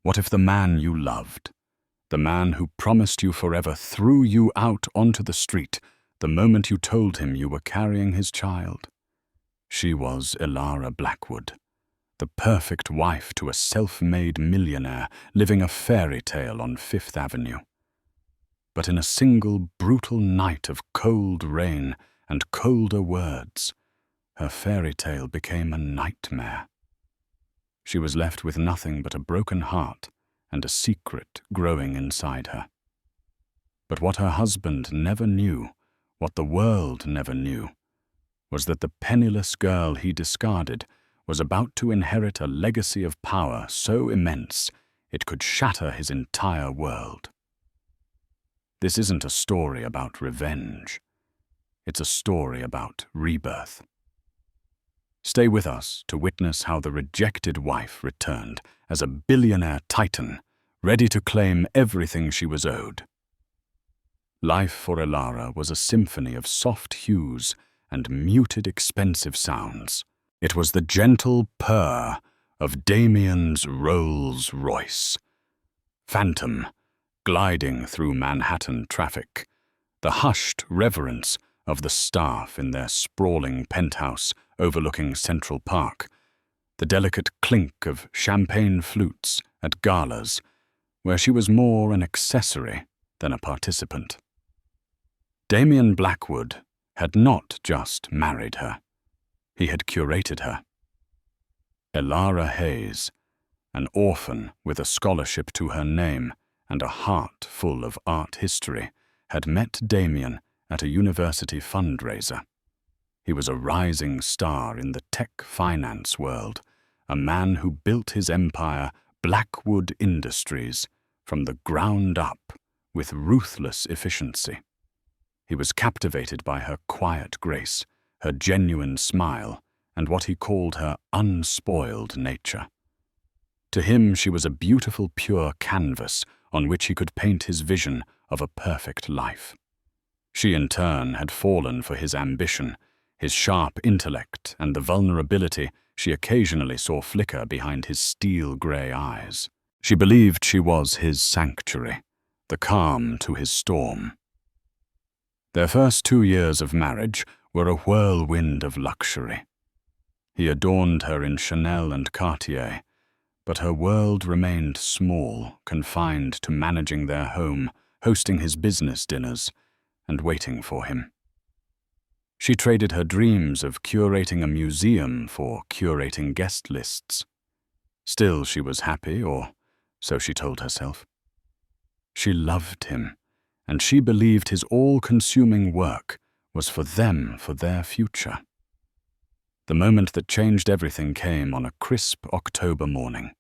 What if the man you loved, the man who promised you forever, threw you out onto the street the moment you told him you were carrying his child? She was Elara Blackwood, the perfect wife to a self-made millionaire living a fairy tale on Fifth Avenue. But in a single brutal night of cold rain and colder words, her fairy tale became a nightmare. She was left with nothing but a broken heart and a secret growing inside her. But what her husband never knew, what the world never knew, was that the penniless girl he discarded was about to inherit a legacy of power so immense it could shatter his entire world. This isn't a story about revenge. It's a story about rebirth. Stay with us to witness how the rejected wife returned as a billionaire titan, ready to claim everything she was owed. Life for Elara was a symphony of soft hues and muted expensive sounds. It was the gentle purr of Damian's Rolls Royce, phantom gliding through Manhattan traffic, the hushed reverence of the staff in their sprawling penthouse overlooking Central Park, the delicate clink of champagne flutes at galas, where she was more an accessory than a participant. Damian Blackwood had not just married her. He had curated her. Elara Hayes, an orphan with a scholarship to her name and a heart full of art history, had met Damian at a university fundraiser. He was a rising star in the tech finance world, a man who built his empire, Blackwood Industries, from the ground up with ruthless efficiency. He was captivated by her quiet grace, her genuine smile, and what he called her unspoiled nature. To him, she was a beautiful, pure canvas on which he could paint his vision of a perfect life. She, in turn, had fallen for his ambition, his sharp intellect, and the vulnerability she occasionally saw flicker behind his steel-grey eyes. She believed she was his sanctuary, the calm to his storm. Their first 2 years of marriage were a whirlwind of luxury. He adorned her in Chanel and Cartier, but her world remained small, confined to managing their home, hosting his business dinners, and waiting for him. She traded her dreams of curating a museum for curating guest lists. Still, she was happy, or so she told herself. She loved him, and she believed his all-consuming work was for them, for their future. The moment that changed everything came on a crisp October morning.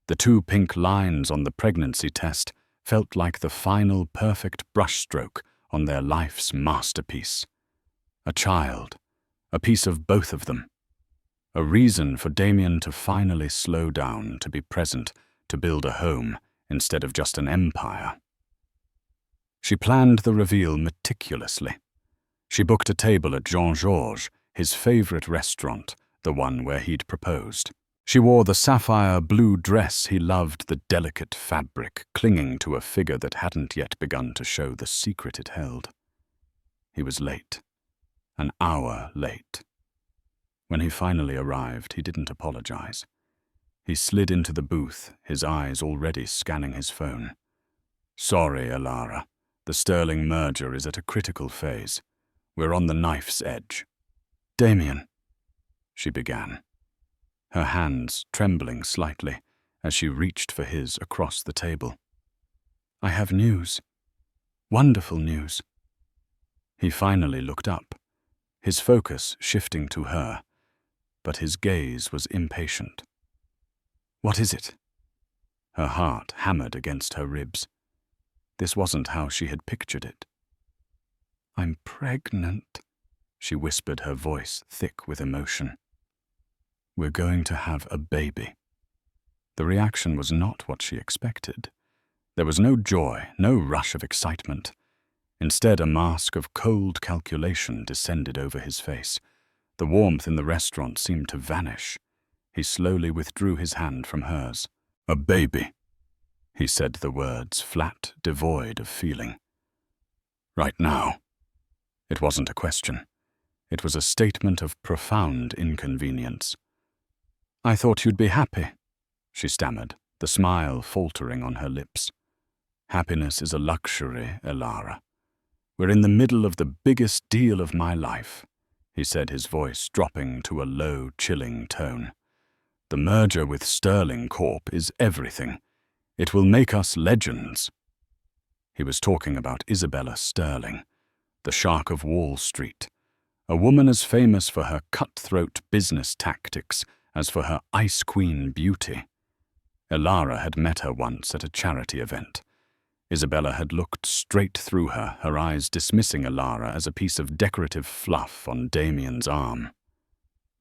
The 2 pink lines on the pregnancy test felt like the final perfect brushstroke on their life's masterpiece. A child, a piece of both of them. A reason for Damian to finally slow down, to be present, to build a home instead of just an empire. She planned the reveal meticulously. She booked a table at Jean-Georges, his favorite restaurant, the one where he'd proposed. She wore the sapphire blue dress he loved, the delicate fabric clinging to a figure that hadn't yet begun to show the secret it held. He was late. An hour late. When he finally arrived, he didn't apologize. He slid into the booth, his eyes already scanning his phone. Sorry, Elara. The Sterling merger is at a critical phase. We're on the knife's edge. Damian, she began, her hands trembling slightly as she reached for his across the table. I have news. Wonderful news. He finally looked up, his focus shifting to her, but his gaze was impatient. What is it? Her heart hammered against her ribs. This wasn't how she had pictured it. I'm pregnant, she whispered, her voice thick with emotion. We're going to have a baby. The reaction was not what she expected. There was no joy, no rush of excitement. Instead, a mask of cold calculation descended over his face. The warmth in the restaurant seemed to vanish. He slowly withdrew his hand from hers. A baby, He said the words flat, devoid of feeling. Right now. It wasn't a question. It was a statement of profound inconvenience. I thought you'd be happy, she stammered, the smile faltering on her lips. Happiness is a luxury, Elara. We're in the middle of the biggest deal of my life, he said, his voice dropping to a low, chilling tone. The merger with Sterling Corp is everything. It will make us legends. He was talking about Isabella Sterling, the Shark of Wall Street, a woman as famous for her cutthroat business tactics as for her Ice Queen beauty. Elara had met her once at a charity event. Isabella had looked straight through her, her eyes dismissing Elara as a piece of decorative fluff on Damian's arm.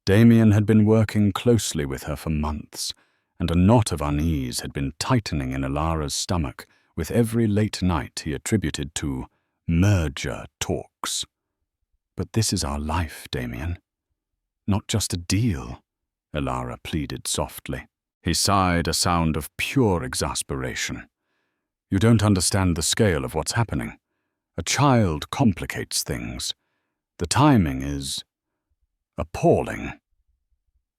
Damian had been working closely with her for months, and a knot of unease had been tightening in Elara's stomach with every late night he attributed to merger talks. But this is our life, Damian. Not just a deal, Elara pleaded softly. He sighed, a sound of pure exasperation. You don't understand the scale of what's happening. A child complicates things. The timing is appalling.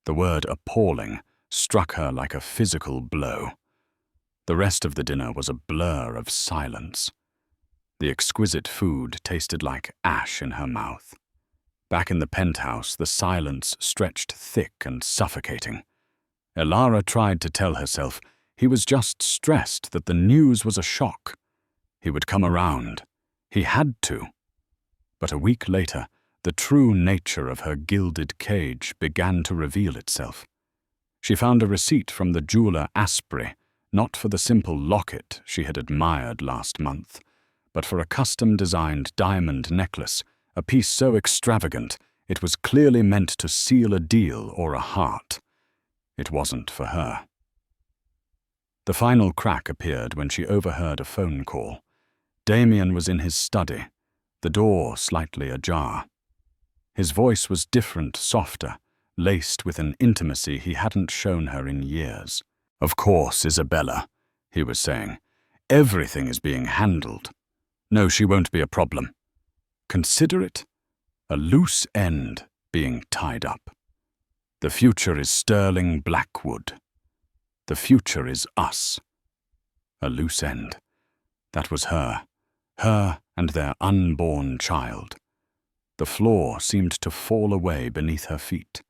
The word appalling struck her like a physical blow. The rest of the dinner was a blur of silence. The exquisite food tasted like ash in her mouth. Back in the penthouse, the silence stretched thick and suffocating. Elara tried to tell herself he was just stressed that the news was a shock. He would come around. He had to. But a week later, the true nature of her gilded cage began to reveal itself. She found a receipt from the jeweler Asprey, not for the simple locket she had admired last month, but for a custom-designed diamond necklace, a piece so extravagant it was clearly meant to seal a deal or a heart. It wasn't for her. The final crack appeared when she overheard a phone call. Damian was in his study, the door slightly ajar. His voice was different, softer, laced with an intimacy he hadn't shown her in years. Of course, Isabella, he was saying. Everything is being handled. No, she won't be a problem. Consider it a loose end being tied up. The future is Sterling Blackwood. The future is us. A loose end. That was her and their unborn child. The floor seemed to fall away beneath her feet.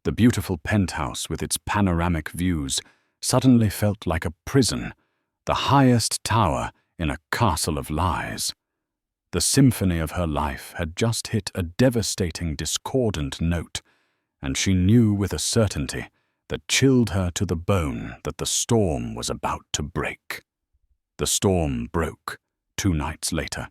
The beautiful penthouse with its panoramic views suddenly felt like a prison, the highest tower in a castle of lies. The symphony of her life had just hit a devastating discordant note, and she knew with a certainty that chilled her to the bone that the storm was about to break. The storm broke 2 nights later.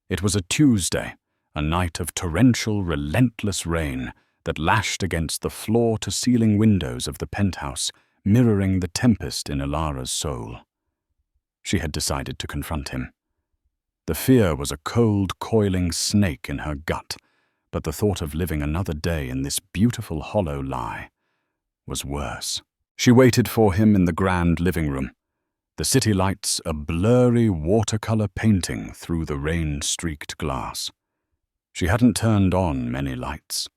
It was a Tuesday, a night of torrential, relentless rain that lashed against the floor-to-ceiling windows of the penthouse, mirroring the tempest in Elara's soul. She had decided to confront him. The fear was a cold, coiling snake in her gut, but the thought of living another day in this beautiful hollow lie was worse. She waited for him in the grand living room, the city lights a blurry watercolor painting through the rain-streaked glass. She hadn't turned on many lights.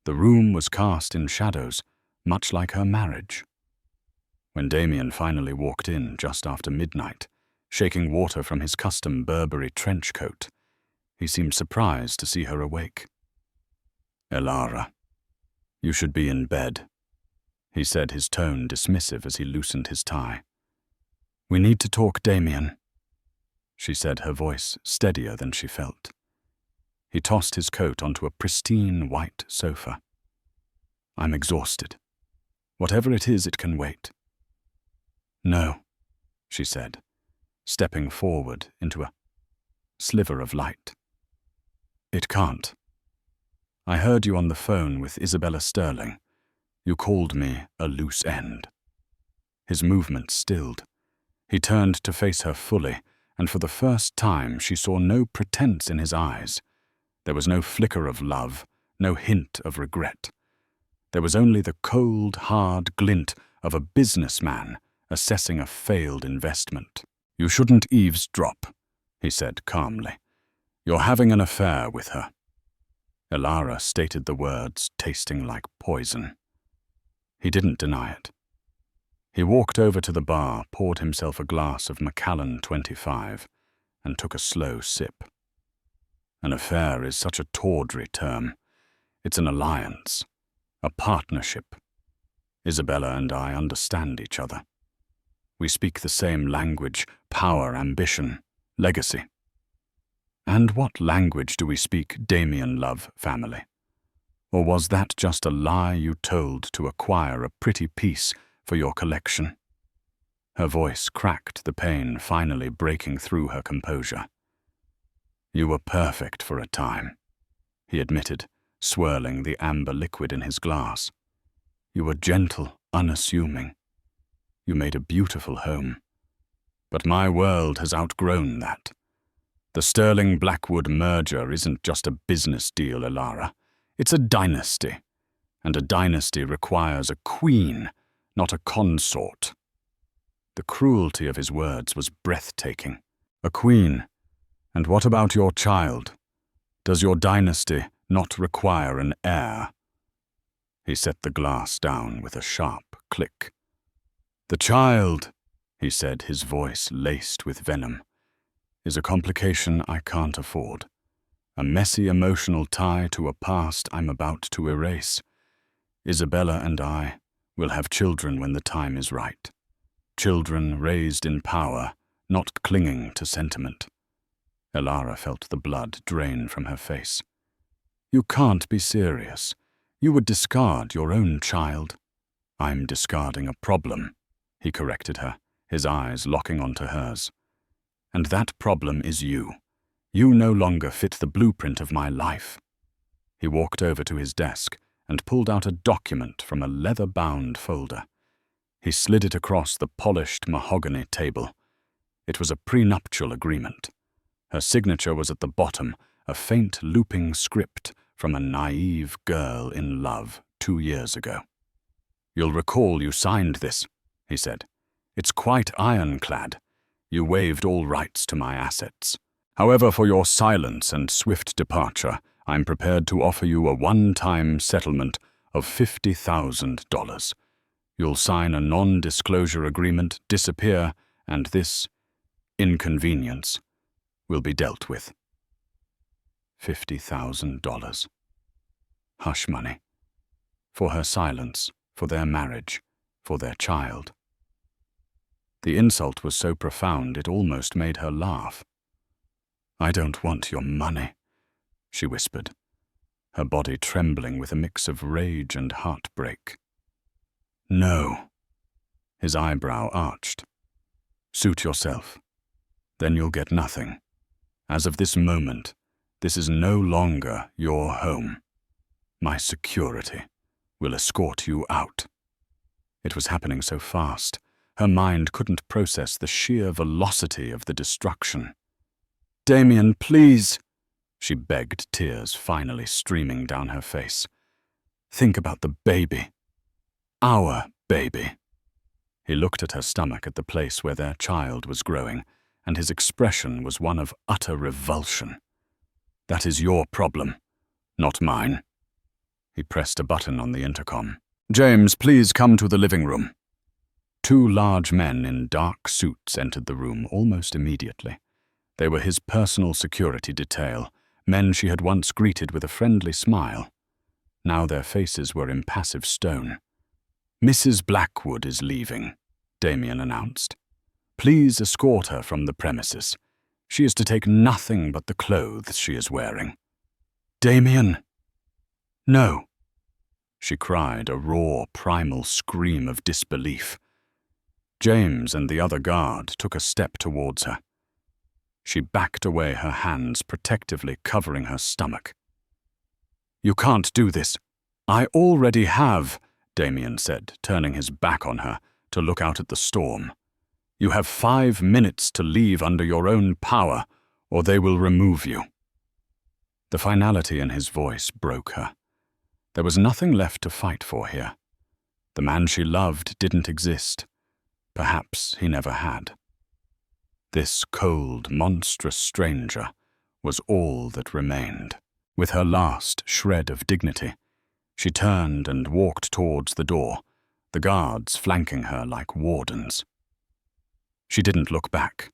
The room was cast in shadows, much like her marriage. When Damian finally walked in just after midnight, shaking water from his custom Burberry trench coat, he seemed surprised to see her awake. "Elara, you should be in bed," he said, his tone dismissive as he loosened his tie. "We need to talk, Damian," she said, her voice steadier than she felt. He tossed his coat onto a pristine white sofa. "I'm exhausted. Whatever it is, it can wait." "No," she said, stepping forward into a sliver of light. "It can't. I heard you on the phone with Isabella Sterling. You called me a loose end." His movement stilled. He turned to face her fully, and for the first time she saw no pretense in his eyes. There was no flicker of love, no hint of regret. There was only the cold, hard glint of a businessman assessing a failed investment. "You shouldn't eavesdrop," he said calmly. "You're having an affair with her." Elara stated the words, tasting like poison. He didn't deny it. He walked over to the bar, poured himself a glass of Macallan 25, and took a slow sip. An affair is such a tawdry term. It's an alliance, a partnership. Isabella and I understand each other. We speak the same language: power, ambition, legacy. And what language do we speak, Damian, love, family? Or was that just a lie you told to acquire a pretty piece for your collection? Her voice cracked, the pain finally breaking through her composure. "You were perfect for a time," he admitted, swirling the amber liquid in his glass. "You were gentle, unassuming. You made a beautiful home. But my world has outgrown that. The Sterling Blackwood merger isn't just a business deal, Elara. It's a dynasty, and a dynasty requires a queen, not a consort." The cruelty of his words was breathtaking. "A queen? And what about your child? Does your dynasty not require an heir?" He set the glass down with a sharp click. "The child," he said, his voice laced with venom, "is a complication I can't afford. A messy emotional tie to a past I'm about to erase. Isabella and I will have children when the time is right. Children raised in power, not clinging to sentiment." Elara felt the blood drain from her face. "You can't be serious. You would discard your own child." "I'm discarding a problem," he corrected her, his eyes locking onto hers. "And that problem is you. You no longer fit the blueprint of my life." He walked over to his desk and pulled out a document from a leather-bound folder. He slid it across the polished mahogany table. It was a prenuptial agreement. Her signature was at the bottom, a faint looping script from a naive girl in love 2 years ago. "You'll recall you signed this," he said. "It's quite ironclad. You waived all rights to my assets. However, for your silence and swift departure, I'm prepared to offer you a one-time settlement of $50,000. You'll sign a non-disclosure agreement, disappear, and this inconvenience will be dealt with." $50,000. Hush money. For her silence, for their marriage, for their child. The insult was so profound it almost made her laugh. "I don't want your money," she whispered, her body trembling with a mix of rage and heartbreak. "No." His eyebrow arched. "Suit yourself. Then you'll get nothing. As of this moment, this is no longer your home. My security will escort you out." It was happening so fast. Her mind couldn't process the sheer velocity of the destruction. "Damian, please," she begged, tears finally streaming down her face. "Think about the baby. Our baby." He looked at her stomach, at the place where their child was growing, and his expression was one of utter revulsion. "That is your problem, not mine." He pressed a button on the intercom. "James, please come to the living room." 2 large men in dark suits entered the room almost immediately. They were his personal security detail, men she had once greeted with a friendly smile. Now their faces were impassive stone. "Mrs. Blackwood is leaving," Damian announced. "Please escort her from the premises. She is to take nothing but the clothes she is wearing." "Damian!" "No," she cried, a raw, primal scream of disbelief. James and the other guard took a step towards her. She backed away, her hands protectively covering her stomach. "You can't do this." "I already have," Damian said, turning his back on her to look out at the storm. "You have 5 minutes to leave under your own power, or they will remove you." The finality in his voice broke her. There was nothing left to fight for here. The man she loved didn't exist. Perhaps he never had. This cold, monstrous stranger was all that remained. With her last shred of dignity, she turned and walked towards the door, the guards flanking her like wardens. She didn't look back.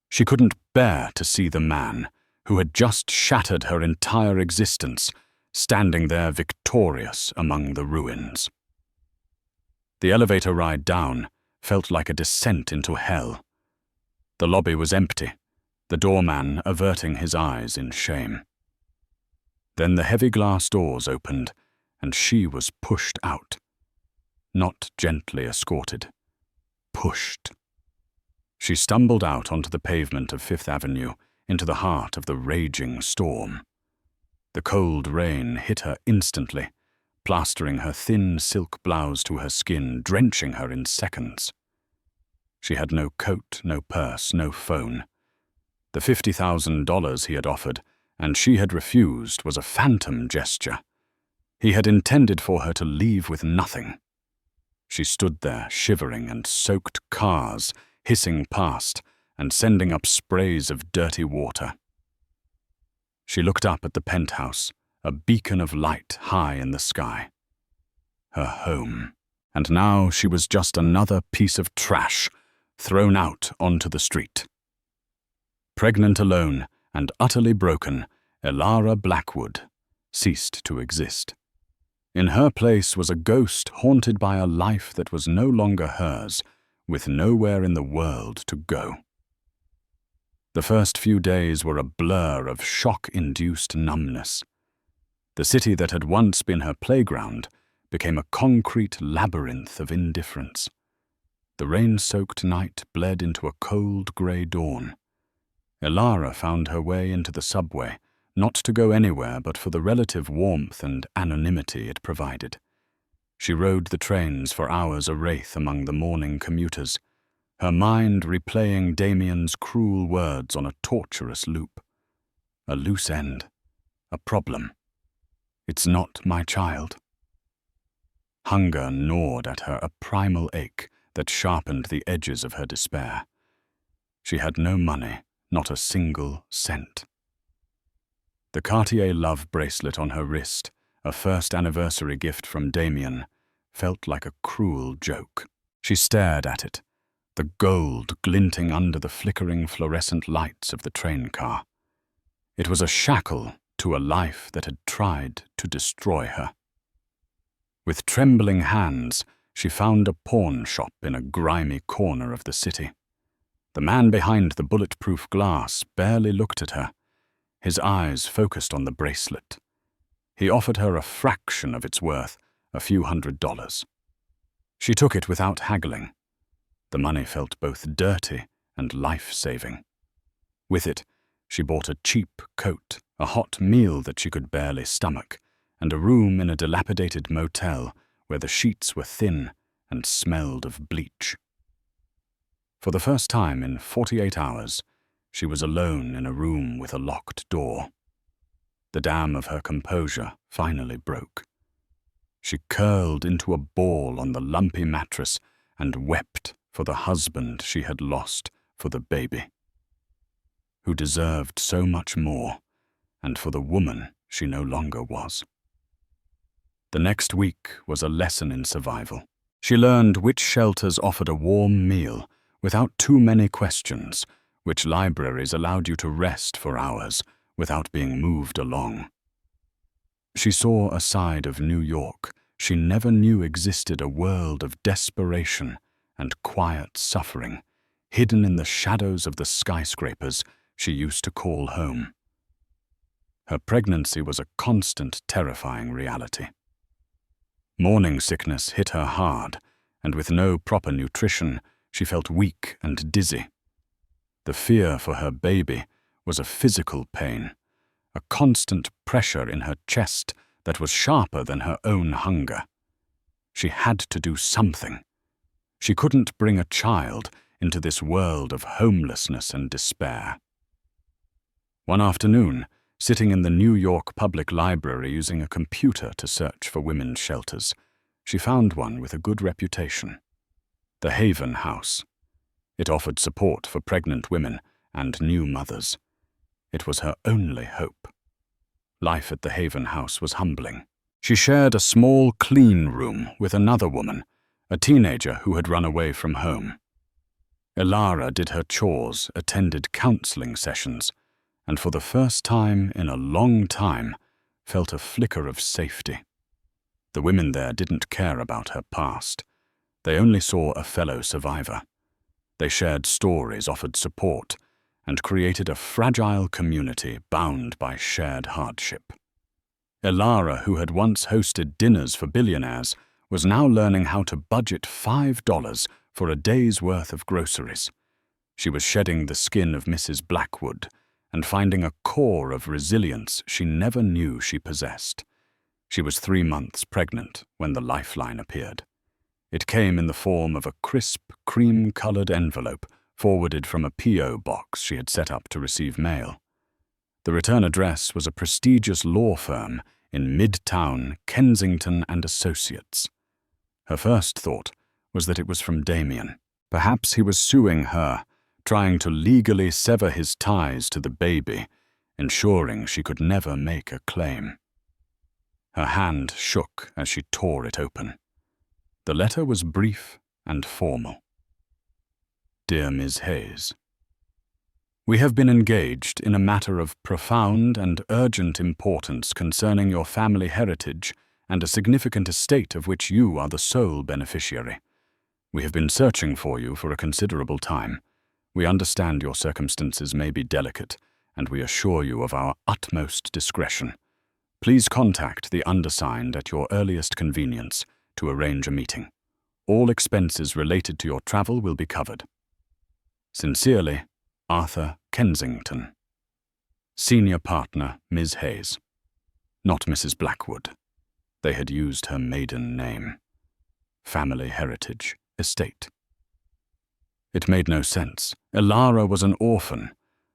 She couldn't bear to see the man who had just shattered her entire existence standing there victorious among the ruins. The elevator ride down felt like a descent into hell. The lobby was empty, the doorman averting his eyes in shame. Then the heavy glass doors opened, and she was pushed out. Not gently escorted. Pushed. She stumbled out onto the pavement of Fifth Avenue, into the heart of the raging storm. The cold rain hit her instantly, plastering her thin silk blouse to her skin, drenching her in seconds. She had no coat, no purse, no phone. The $50,000 he had offered, and she had refused, was a phantom gesture. He had intended for her to leave with nothing. She stood there, shivering, and soaked cars hissing past and sending up sprays of dirty water. She looked up at the penthouse, a beacon of light high in the sky. Her home. And now she was just another piece of trash thrown out onto the street. Pregnant alone and utterly broken, Elara Blackwood ceased to exist. In her place was a ghost haunted by a life that was no longer hers, with nowhere in the world to go. The first few days were a blur of shock-induced numbness. The city that had once been her playground became a concrete labyrinth of indifference. The rain-soaked night bled into a cold grey dawn. Elara found her way into the subway, not to go anywhere but for the relative warmth and anonymity it provided. She rode the trains for hours a wraith among the morning commuters, her mind replaying Damian's cruel words on a torturous loop. A loose end. A problem. It's not my child. Hunger gnawed at her, a primal ache that sharpened the edges of her despair. She had no money, not a single cent. The Cartier love bracelet on her wrist, a first anniversary gift from Damian, felt like a cruel joke. She stared at it, the gold glinting under the flickering fluorescent lights of the train car. It was a shackle to a life that had tried to destroy her. With trembling hands, she found a pawn shop in a grimy corner of the city. The man behind the bulletproof glass barely looked at her, his eyes focused on the bracelet. He offered her a fraction of its worth, a few $100s. She took it without haggling. The money felt both dirty and life-saving. With it, she bought a cheap coat, a hot meal that she could barely stomach, and a room in a dilapidated motel where the sheets were thin and smelled of bleach. For the first time in 48 hours, she was alone in a room with a locked door. The dam of her composure finally broke. She curled into a ball on the lumpy mattress and wept for the husband she had lost for the baby, who deserved so much more, and for the woman she no longer was. The next week was a lesson in survival. She learned which shelters offered a warm meal without too many questions, which libraries allowed you to rest for hours without being moved along. She saw a side of New York she never knew existed, a world of desperation and quiet suffering, hidden in the shadows of the skyscrapers she used to call home. Her pregnancy was a constant, terrifying reality. Morning sickness hit her hard, and with no proper nutrition, she felt weak and dizzy. The fear for her baby was a physical pain, a constant pressure in her chest that was sharper than her own hunger. She had to do something. She couldn't bring a child into this world of homelessness and despair. One afternoon, sitting in the New York Public Library using a computer to search for women's shelters, she found one with a good reputation. the Haven House. It offered support for pregnant women and new mothers. It was her only hope. Life at the Haven House was humbling. She shared a small, clean room with another woman, a teenager who had run away from home. Elara did her chores, attended counseling sessions, and for the first time in a long time, felt a flicker of safety. The women there didn't care about her past. They only saw a fellow survivor. They shared stories, offered support, and created a fragile community bound by shared hardship. Elara, who had once hosted dinners for billionaires, was now learning how to budget $5 for a day's worth of groceries. She was shedding the skin of Mrs. Blackwood and finding a core of resilience she never knew she possessed. She was 3 months pregnant when the lifeline appeared. It came in the form of a crisp, cream-colored envelope forwarded from a P.O. box she had set up to receive mail. The return address was a prestigious law firm in Midtown, Kensington and Associates. Her first thought was that it was from Damian. Perhaps he was suing her, trying to legally sever his ties to the baby, ensuring she could never make a claim. Her hand shook as she tore it open. The letter was brief and formal. Dear Ms. Hayes, we have been engaged in a matter of profound and urgent importance concerning your family heritage and a significant estate of which you are the sole beneficiary. We have been searching for you for a considerable time. We understand your circumstances may be delicate, and we assure you of our utmost discretion. Please contact the undersigned at your earliest convenience to arrange a meeting. All expenses related to your travel will be covered. Sincerely, Arthur Kensington. Senior partner, Ms. Hayes. Not Mrs. Blackwood. They had used her maiden name. Family heritage, estate. It made no sense. Elara was an orphan.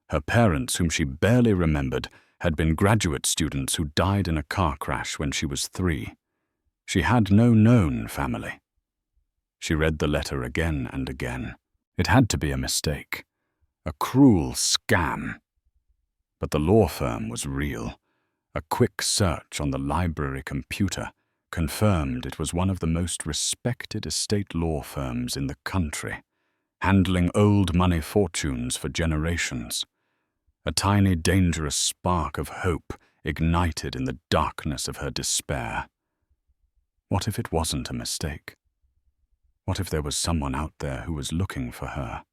Her parents, whom she barely remembered, had been graduate students who died in a car crash when she was 3. She had no known family. She read the letter again and again. It had to be a mistake. A cruel scam. But the law firm was real. A quick search on the library computer confirmed it was one of the most respected estate law firms in the country, handling old money fortunes for generations. A tiny, dangerous spark of hope ignited in the darkness of her despair. What if it wasn't a mistake? What if there was someone out there who was looking for her?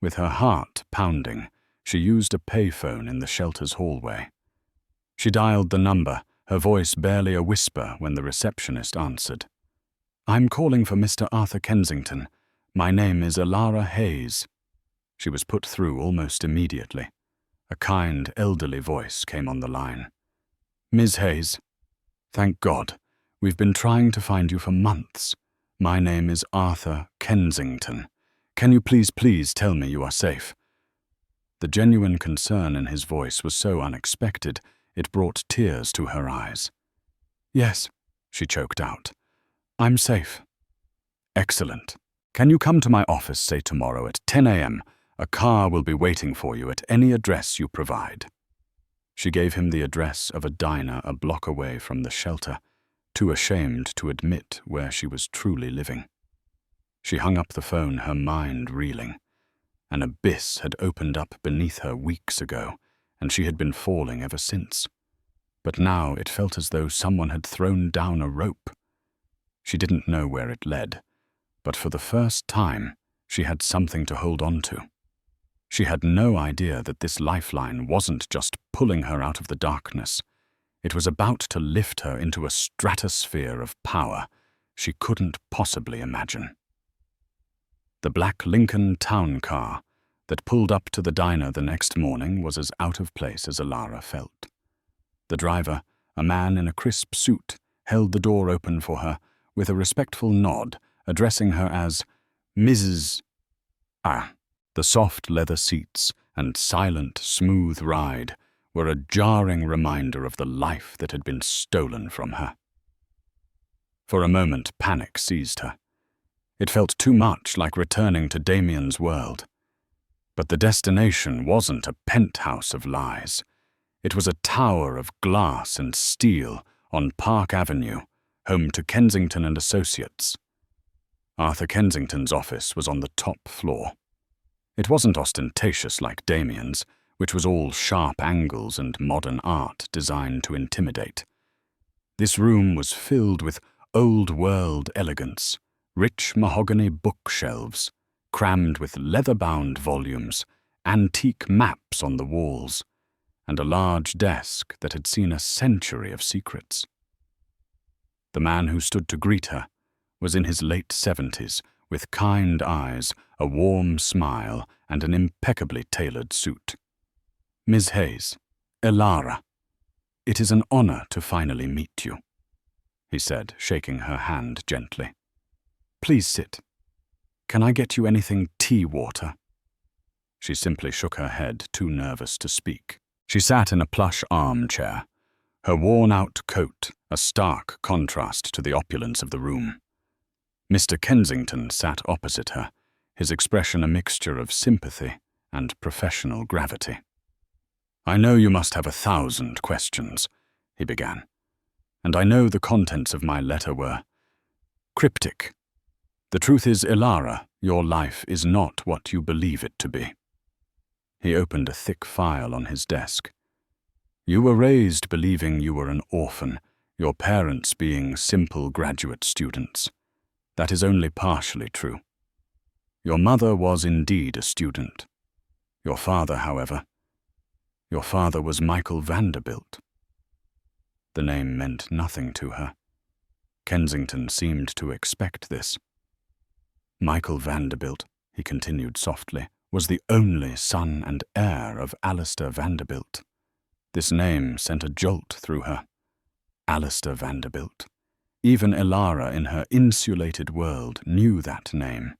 With her heart pounding, she used a payphone in the shelter's hallway. She dialed the number, her voice barely a whisper when the receptionist answered. I'm calling for Mr. Arthur Kensington. My name is Elara Hayes. She was put through almost immediately. A kind, elderly voice came on the line. Ms. Hayes, thank God. We've been trying to find you for months. My name is Arthur Kensington. Can you please tell me you are safe? The genuine concern in his voice was so unexpected, it brought tears to her eyes. Yes, she choked out. I'm safe. Excellent. Can you come to my office, say tomorrow at 10 a.m.? A car will be waiting for you at any address you provide. She gave him the address of a diner a block away from the shelter, too ashamed to admit where she was truly living. She hung up the phone, her mind reeling. An abyss had opened up beneath her weeks ago, and she had been falling ever since. But now it felt as though someone had thrown down a rope. She didn't know where it led, but for the first time, she had something to hold on to. She had no idea that this lifeline wasn't just pulling her out of the darkness. It was about to lift her into a stratosphere of power she couldn't possibly imagine. The black Lincoln town car that pulled up to the diner the next morning was as out of place as Elara felt. The driver, a man in a crisp suit, held the door open for her with a respectful nod, addressing her as Mrs. The soft leather seats and silent, smooth ride were a jarring reminder of the life that had been stolen from her. For a moment, panic seized her. It felt too much like returning to Damian's world. But the destination wasn't a penthouse of lies. It was a tower of glass and steel on Park Avenue, home to Kensington and Associates. Arthur Kensington's office was on the top floor. It wasn't ostentatious like Damian's, which was all sharp angles and modern art designed to intimidate. This room was filled with old-world elegance, rich mahogany bookshelves, crammed with leather-bound volumes, antique maps on the walls, and a large desk that had seen a century of secrets. The man who stood to greet her was in his late 70s, with kind eyes, a warm smile, and an impeccably tailored suit. "Miss Hayes, Elara, it is an honor to finally meet you," he said, shaking her hand gently. "Please sit. Can I get you anything tea-water?" She simply shook her head, too nervous to speak. She sat in a plush armchair, her worn-out coat a stark contrast to the opulence of the room. Mr. Kensington sat opposite her, his expression a mixture of sympathy and professional gravity. "I know you must have 1,000 questions," he began, "and I know the contents of my letter were cryptic. The truth is, Elara, your life is not what you believe it to be." He opened a thick file on his desk. "You were raised believing you were an orphan, your parents being simple graduate students. That is only partially true. Your mother was indeed a student. Your father, however, your father was Michael Vanderbilt." The name meant nothing to her. Kensington seemed to expect this. "Michael Vanderbilt," he continued softly, "was the only son and heir of Alistair Vanderbilt." This name sent a jolt through her. Alistair Vanderbilt. Even Elara in her insulated world knew that name.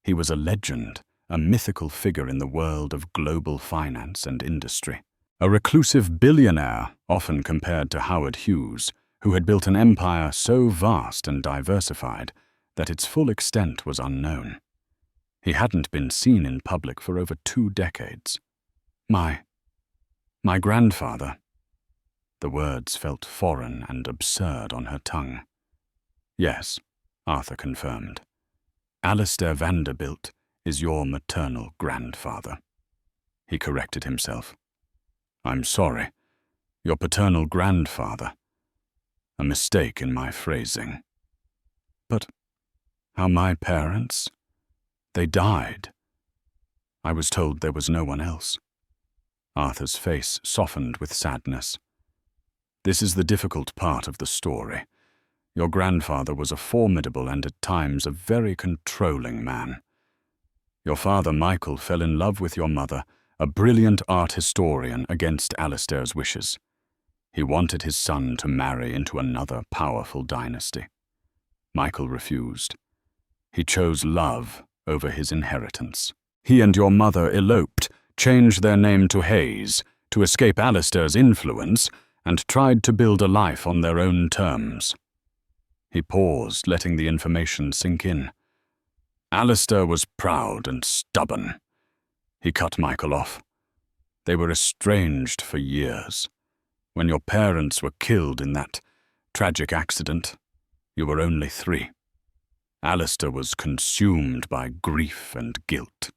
He was a legend, a mythical figure in the world of global finance and industry. A reclusive billionaire, often compared to Howard Hughes, who had built an empire so vast and diversified that its full extent was unknown. He hadn't been seen in public for over 2 decades. My grandfather." The words felt foreign and absurd on her tongue. "Yes," Arthur confirmed. "Alistair Vanderbilt is your maternal grandfather." He corrected himself. "I'm sorry. Your paternal grandfather. A mistake in my phrasing." "But how my parents? They died. I was told there was no one else." Arthur's face softened with sadness. "This is the difficult part of the story. Your grandfather was a formidable and at times a very controlling man. Your father, Michael, fell in love with your mother, a brilliant art historian, against Alistair's wishes. He wanted his son to marry into another powerful dynasty. Michael refused. He chose love over his inheritance. He and your mother eloped, changed their name to Hayes to escape Alistair's influence, and tried to build a life on their own terms." He paused, letting the information sink in. "Alistair was proud and stubborn. He cut Michael off. They were estranged for years. When your parents were killed in that tragic accident, you were only 3. Alistair was consumed by grief and guilt.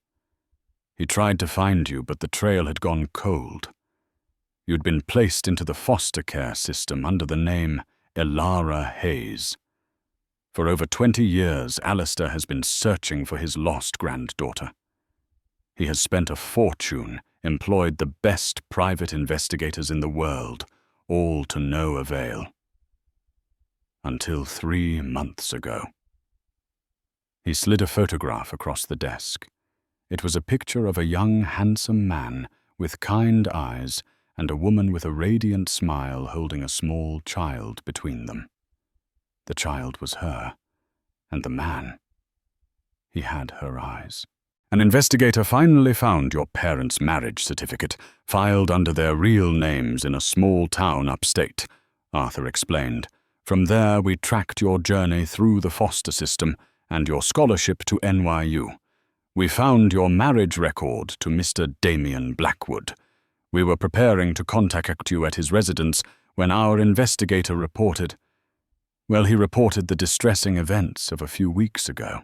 He tried to find you, but the trail had gone cold. You'd been placed into the foster care system under the name Elara Hayes. For over 20 years, Alistair has been searching for his lost granddaughter. He has spent a fortune, employed the best private investigators in the world, all to no avail. Until 3 months ago." He slid a photograph across the desk. It was a picture of a young, handsome man with kind eyes and a woman with a radiant smile holding a small child between them. The child was her, and the man, he had her eyes. "An investigator finally found your parents' marriage certificate, filed under their real names in a small town upstate," Arthur explained. "From there we tracked your journey through the foster system and your scholarship to NYU. We found your marriage record to Mr. Damian Blackwood. We were preparing to contact you at his residence when our investigator reported... Well, he reported the distressing events of a few weeks ago.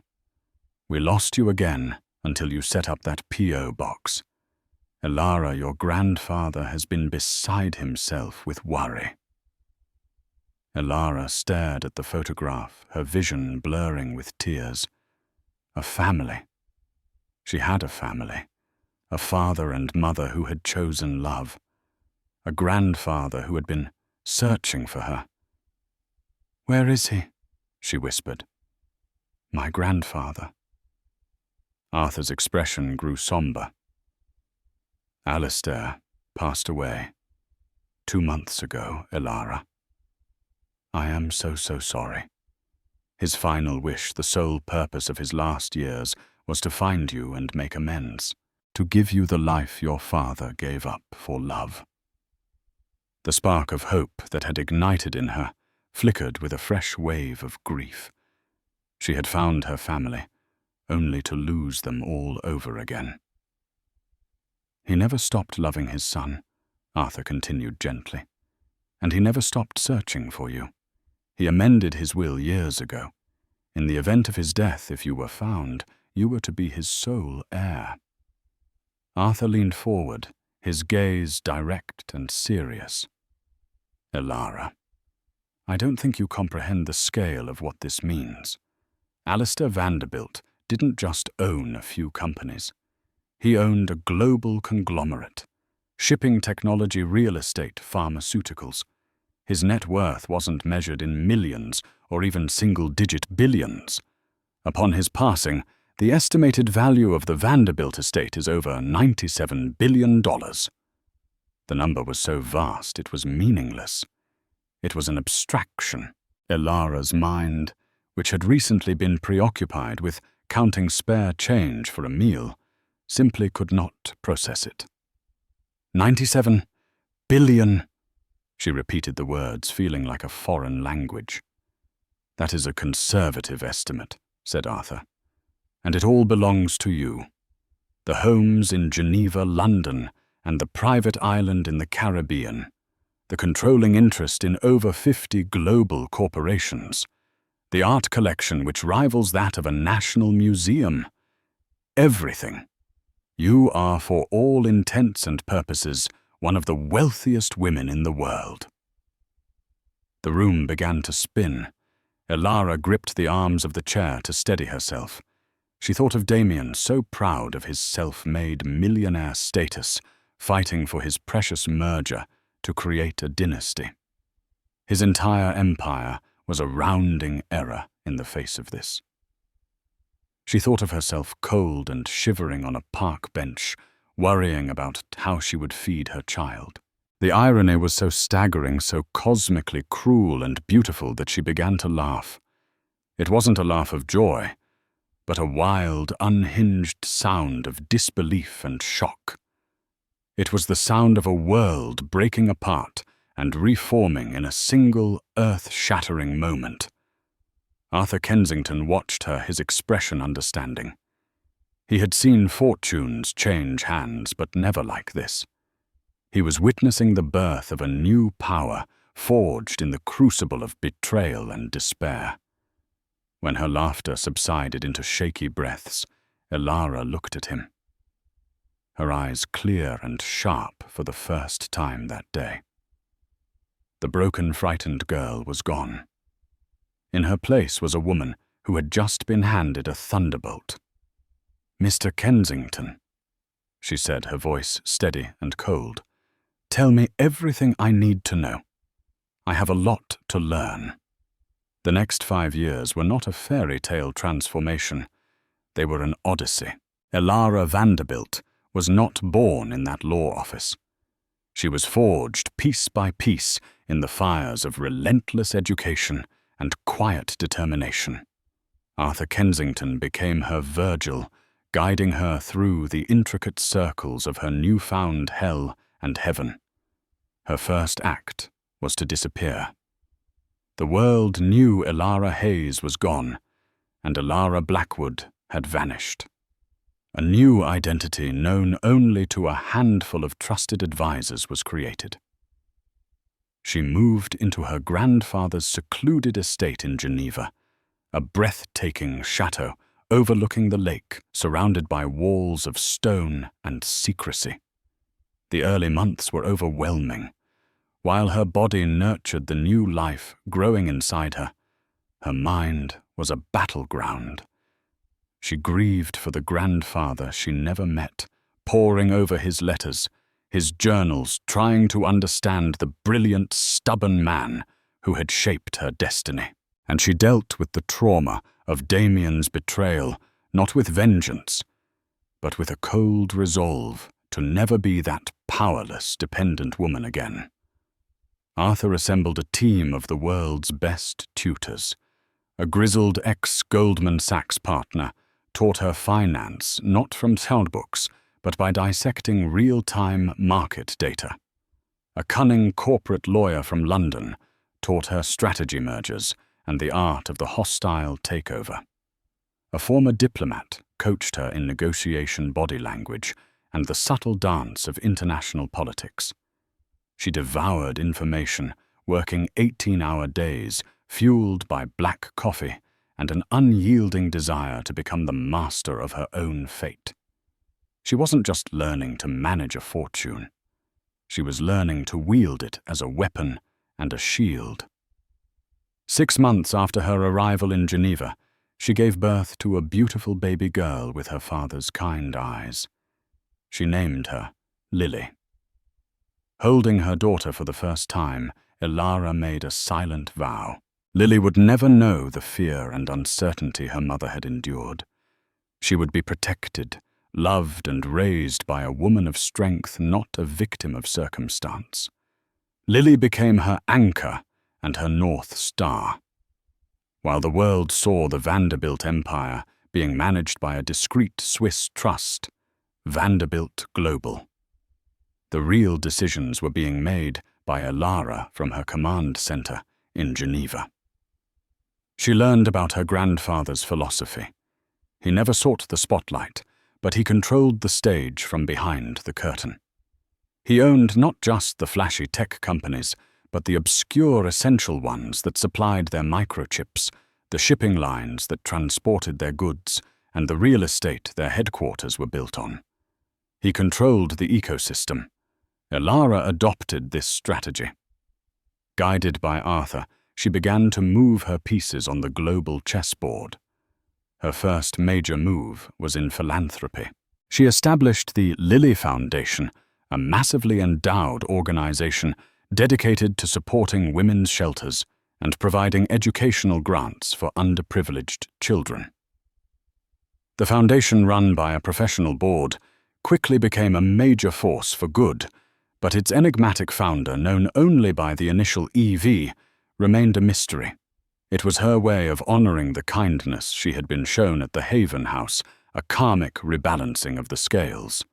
We lost you again until you set up that P.O. box. Elara, your grandfather has been beside himself with worry. Elara stared at the photograph, her vision blurring with tears. A family. She had a family. A father and mother who had chosen love. A grandfather who had been searching for her. "Where is he?" she whispered. "My grandfather." Arthur's expression grew somber. "Alistair passed away 2 months ago, Elara. I am so sorry." His final wish, the sole purpose of his last years, was to find you and make amends, to give you the life your father gave up for love. The spark of hope that had ignited in her flickered with a fresh wave of grief. She had found her family, only to lose them all over again. "He never stopped loving his son," Arthur continued gently, "and he never stopped searching for you. He amended his will years ago. In the event of his death, if you were found, you were to be his sole heir." Arthur leaned forward, his gaze direct and serious. "Elara, I don't think you comprehend the scale of what this means. Alistair Vanderbilt didn't just own a few companies. He owned a global conglomerate, shipping technology, real estate, pharmaceuticals. His net worth wasn't measured in millions or even single-digit billions. Upon his passing, the estimated value of the Vanderbilt estate is over $97 billion. The number was so vast it was meaningless. It was an abstraction. Elara's mind, which had recently been preoccupied with counting spare change for a meal, simply could not process it. 97 billion, she repeated the words, feeling like a foreign language. "That is a conservative estimate," said Arthur, "and it all belongs to you. The homes in Geneva, London, and the private island in the Caribbean, the controlling interest in over 50 global corporations, the art collection which rivals that of a national museum. Everything. You are, for all intents and purposes, one of the wealthiest women in the world." The room began to spin. Elara gripped the arms of the chair to steady herself. She thought of Damian, so proud of his self-made millionaire status, fighting for his precious merger to create a dynasty. His entire empire was a rounding error in the face of this. She thought of herself cold and shivering on a park bench, worrying about how she would feed her child. The irony was so staggering, so cosmically cruel and beautiful that she began to laugh. It wasn't a laugh of joy, but a wild, unhinged sound of disbelief and shock. It was the sound of a world breaking apart and reforming in a single, earth-shattering moment. Arthur Kensington watched her, his expression understanding. He had seen fortunes change hands, but never like this. He was witnessing the birth of a new power forged in the crucible of betrayal and despair. When her laughter subsided into shaky breaths, Elara looked at him, her eyes clear and sharp for the first time that day. The broken, frightened girl was gone. In her place was a woman who had just been handed a thunderbolt. "Mr. Kensington," she said, her voice steady and cold, "tell me everything I need to know. I have a lot to learn." The next 5 years were not a fairy tale transformation. They were an odyssey. Elara Vanderbilt was not born in that law office. She was forged piece by piece in the fires of relentless education and quiet determination. Arthur Kensington became her Virgil, guiding her through the intricate circles of her newfound hell and heaven. Her first act was to disappear. The world knew Elara Hayes was gone, and Elara Blackwood had vanished. A new identity known only to a handful of trusted advisors was created. She moved into her grandfather's secluded estate in Geneva, a breathtaking chateau overlooking the lake, surrounded by walls of stone and secrecy. The early months were overwhelming. While her body nurtured the new life growing inside her, her mind was a battleground. She grieved for the grandfather she never met, poring over his letters, his journals, trying to understand the brilliant, stubborn man who had shaped her destiny. And she dealt with the trauma of Damian's betrayal, not with vengeance, but with a cold resolve to never be that powerless, dependent woman again. Arthur assembled a team of the world's best tutors. A grizzled ex-Goldman Sachs partner taught her finance not from soundbooks, but by dissecting real-time market data. A cunning corporate lawyer from London taught her strategy mergers and the art of the hostile takeover. A former diplomat coached her in negotiation body language and the subtle dance of international politics. She devoured information, working 18-hour days, fueled by black coffee and an unyielding desire to become the master of her own fate. She wasn't just learning to manage a fortune. She was learning to wield it as a weapon and a shield. 6 months after her arrival in Geneva, she gave birth to a beautiful baby girl with her father's kind eyes. She named her Lily. Holding her daughter for the first time, Elara made a silent vow. Lily would never know the fear and uncertainty her mother had endured. She would be protected, loved and raised by a woman of strength, not a victim of circumstance. Lily became her anchor and her North Star. While the world saw the Vanderbilt empire being managed by a discreet Swiss trust, Vanderbilt Global, the real decisions were being made by Elara from her command center in Geneva. She learned about her grandfather's philosophy. He never sought the spotlight, but he controlled the stage from behind the curtain. He owned not just the flashy tech companies, but the obscure essential ones that supplied their microchips, the shipping lines that transported their goods, and the real estate their headquarters were built on. He controlled the ecosystem. Elara adopted this strategy. Guided by Arthur, she began to move her pieces on the global chessboard. Her first major move was in philanthropy. She established the Lily Foundation, a massively endowed organization dedicated to supporting women's shelters and providing educational grants for underprivileged children. The foundation, run by a professional board, quickly became a major force for good, but its enigmatic founder, known only by the initial EV, remained a mystery. It was her way of honoring the kindness she had been shown at the Haven House, a karmic rebalancing of the scales.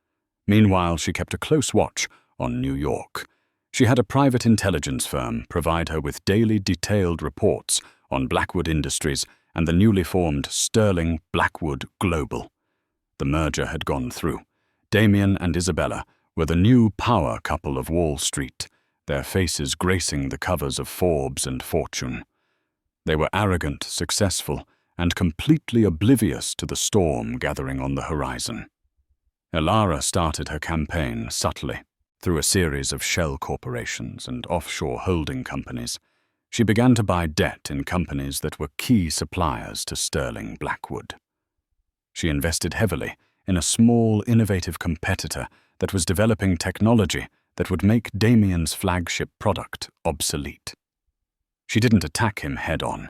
Meanwhile, she kept a close watch on New York. She had a private intelligence firm provide her with daily detailed reports on Blackwood Industries and the newly formed Sterling Blackwood Global. The merger had gone through. Damian and Isabella were the new power couple of Wall Street, their faces gracing the covers of Forbes and Fortune. They were arrogant, successful, and completely oblivious to the storm gathering on the horizon. Elara started her campaign subtly. Through a series of shell corporations and offshore holding companies, she began to buy debt in companies that were key suppliers to Sterling Blackwood. She invested heavily in a small, innovative competitor that was developing technology that would make Damian's flagship product obsolete. She didn't attack him head-on.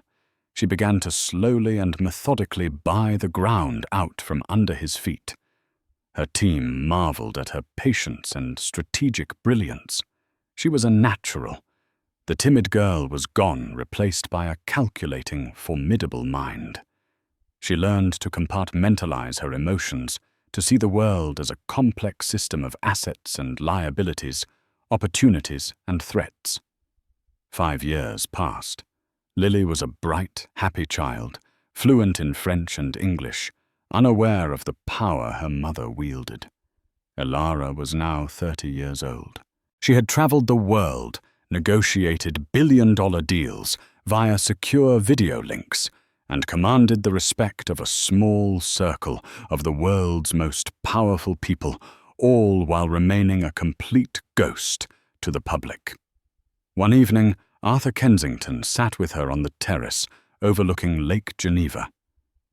She began to slowly and methodically buy the ground out from under his feet. Her team marveled at her patience and strategic brilliance. She was a natural. The timid girl was gone, replaced by a calculating, formidable mind. She learned to compartmentalize her emotions, to see the world as a complex system of assets and liabilities, opportunities and threats. 5 years passed. Lily was a bright, happy child, fluent in French and English, unaware of the power her mother wielded. Elara was now 30 years old. She had traveled the world, negotiated billion-dollar deals via secure video links, and commanded the respect of a small circle of the world's most powerful people, all while remaining a complete ghost to the public. One evening, Arthur Kensington sat with her on the terrace overlooking Lake Geneva.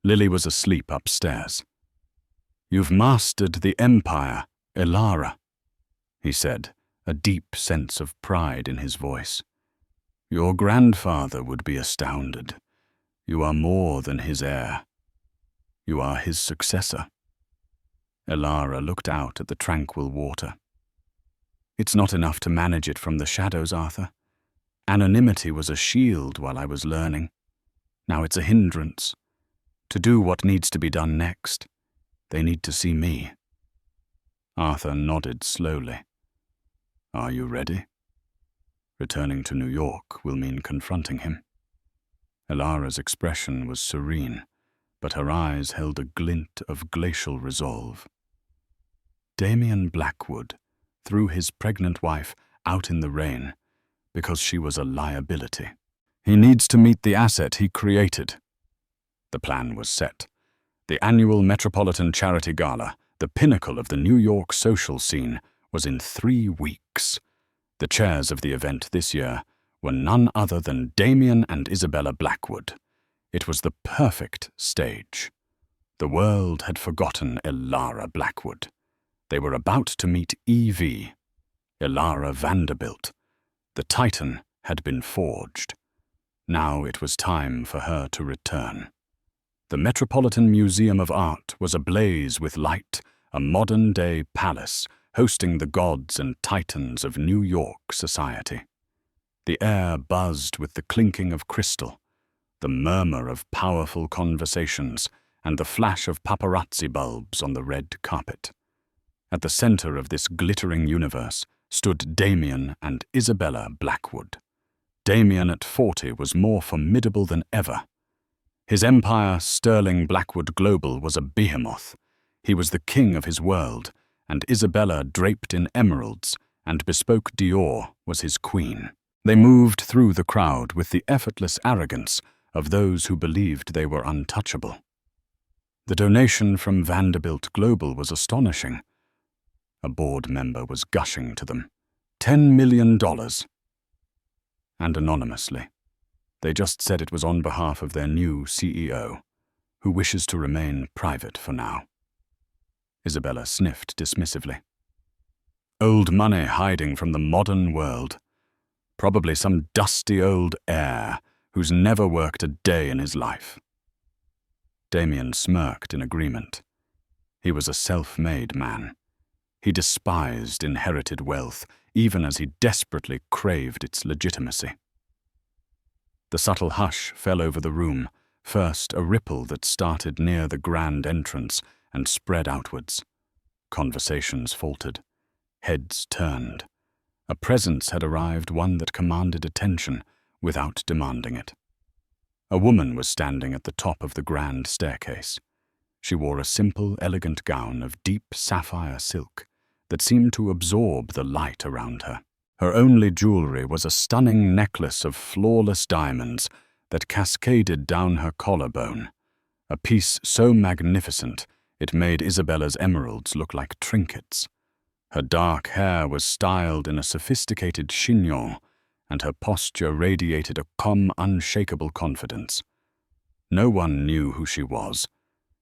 Lily was asleep upstairs. "You've mastered the empire, Elara," he said, a deep sense of pride in his voice. "Your grandfather would be astounded. You are more than his heir. You are his successor." Elara looked out at the tranquil water. "It's not enough to manage it from the shadows, Arthur. Anonymity was a shield while I was learning. Now it's a hindrance. To do what needs to be done next, they need to see me." Arthur nodded slowly. "Are you ready? Returning to New York will mean confronting him." Elara's expression was serene, but her eyes held a glint of glacial resolve. Damian Blackwood threw his pregnant wife out in the rain because she was a liability. He needs to meet the asset he created. The plan was set. The annual Metropolitan Charity Gala, the pinnacle of the New York social scene, was in 3 weeks. The chairs of the event this year were none other than Damian and Isabella Blackwood. It was the perfect stage. The world had forgotten Elara Blackwood. They were about to meet EV, Elara Vanderbilt. The Titan had been forged. Now it was time for her to return. The Metropolitan Museum of Art was ablaze with light, a modern-day palace hosting the gods and titans of New York society. The air buzzed with the clinking of crystal, the murmur of powerful conversations, and the flash of paparazzi bulbs on the red carpet. At the center of this glittering universe stood Damian and Isabella Blackwood. Damian at 40 was more formidable than ever. His empire, Sterling Blackwood Global, was a behemoth. He was the king of his world, and Isabella, draped in emeralds and bespoke Dior, was his queen. They moved through the crowd with the effortless arrogance of those who believed they were untouchable. The donation from Vanderbilt Global was astonishing. A board member was gushing to them. $10 million. And anonymously. They just said it was on behalf of their new CEO, who wishes to remain private for now. Isabella sniffed dismissively. Old money hiding from the modern world. Probably some dusty old heir who's never worked a day in his life. Damian smirked in agreement. He was a self-made man. He despised inherited wealth, even as he desperately craved its legitimacy. The subtle hush fell over the room, first a ripple that started near the grand entrance and spread outwards. Conversations faltered. Heads turned. A presence had arrived, one that commanded attention without demanding it. A woman was standing at the top of the grand staircase. She wore a simple, elegant gown of deep sapphire silk that seemed to absorb the light around her. Her only jewelry was a stunning necklace of flawless diamonds that cascaded down her collarbone, a piece so magnificent it made Isabella's emeralds look like trinkets. Her dark hair was styled in a sophisticated chignon, and her posture radiated a calm, unshakable confidence. No one knew who she was.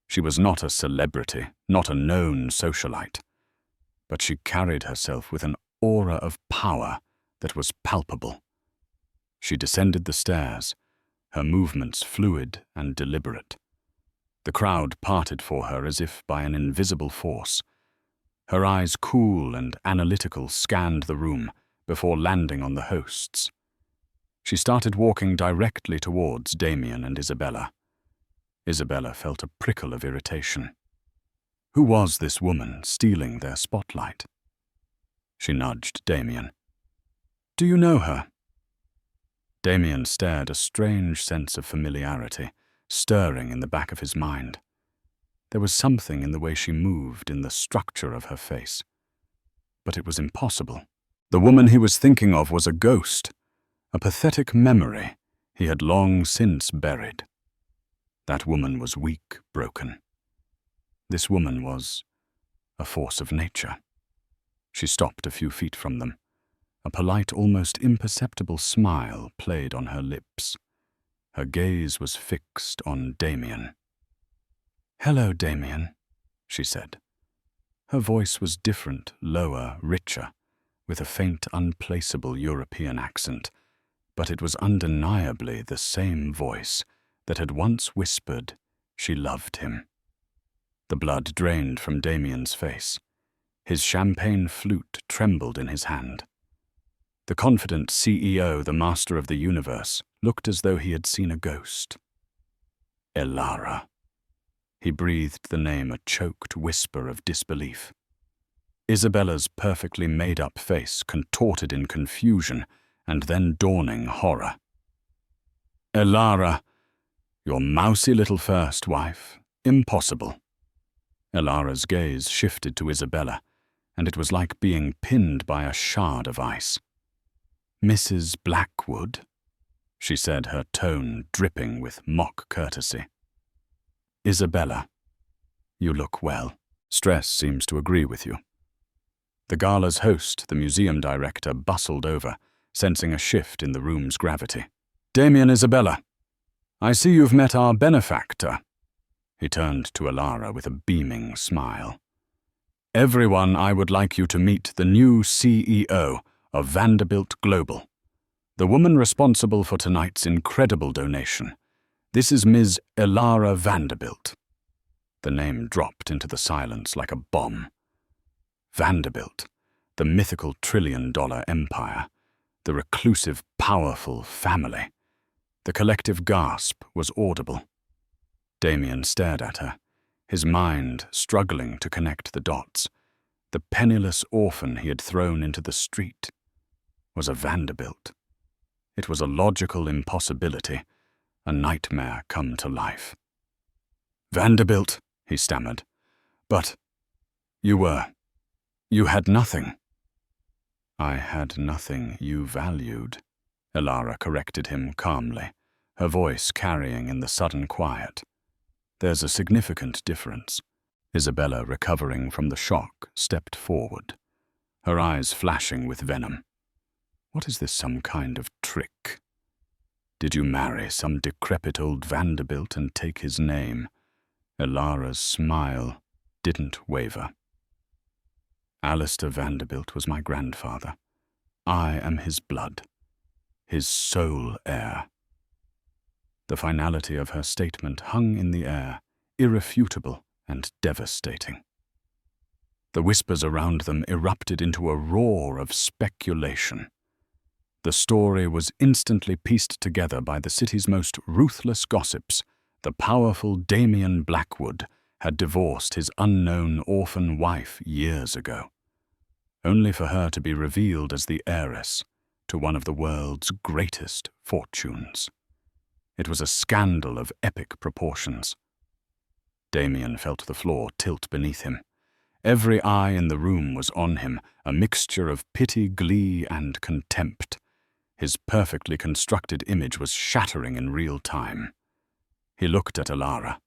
She was not a celebrity, not a known socialite. But she carried herself with an aura of power that was palpable. She descended the stairs, her movements fluid and deliberate. The crowd parted for her as if by an invisible force. Her eyes, cool and analytical, scanned the room before landing on the hosts. She started walking directly towards Damian and Isabella. Isabella felt a prickle of irritation. Who was this woman stealing their spotlight? She nudged Damian. Do you know her? Damian stared, a strange sense of familiarity, stirring in the back of his mind. There was something in the way she moved, in the structure of her face. But it was impossible. The woman he was thinking of was a ghost, a pathetic memory he had long since buried. That woman was weak, broken. This woman was a force of nature. She stopped a few feet from them. A polite, almost imperceptible smile played on her lips. Her gaze was fixed on Damian. "Hello, Damian," she said. Her voice was different, lower, richer, with a faint, unplaceable European accent, but it was undeniably the same voice that had once whispered she loved him. The blood drained from Damian's face. His champagne flute trembled in his hand. The confident CEO, the master of the universe, looked as though he had seen a ghost. Elara. He breathed the name, a choked whisper of disbelief. Isabella's perfectly made-up face contorted in confusion and then dawning horror. "Elara, your mousy little first wife. Impossible." Elara's gaze shifted to Isabella, and it was like being pinned by a shard of ice. "Mrs. Blackwood," she said, her tone dripping with mock courtesy. "Isabella, you look well. Stress seems to agree with you." The gala's host, the museum director, bustled over, sensing a shift in the room's gravity. "Damian, Isabella, I see you've met our benefactor." He turned to Elara with a beaming smile. "Everyone, I would like you to meet the new CEO of Vanderbilt Global, the woman responsible for tonight's incredible donation. This is Ms. Elara Vanderbilt." The name dropped into the silence like a bomb. Vanderbilt, the mythical trillion-dollar empire, the reclusive, powerful family. The collective gasp was audible. Damian stared at her, his mind struggling to connect the dots. The penniless orphan he had thrown into the street was a Vanderbilt. It was a logical impossibility, a nightmare come to life. "Vanderbilt," he stammered. "But you had nothing." "I had nothing you valued," Elara corrected him calmly, her voice carrying in the sudden quiet. "There's a significant difference." Isabella, recovering from the shock, stepped forward, her eyes flashing with venom. "What is this, some kind of trick? Did you marry some decrepit old Vanderbilt and take his name?" Elara's smile didn't waver. "Alistair Vanderbilt was my grandfather. I am his blood, his sole heir." The finality of her statement hung in the air, irrefutable and devastating. The whispers around them erupted into a roar of speculation. The story was instantly pieced together by the city's most ruthless gossips. The powerful Damian Blackwood had divorced his unknown orphan wife years ago, only for her to be revealed as the heiress to one of the world's greatest fortunes. It was a scandal of epic proportions. Damian felt the floor tilt beneath him. Every eye in the room was on him, a mixture of pity, glee, and contempt. His perfectly constructed image was shattering in real time. He looked at Elara,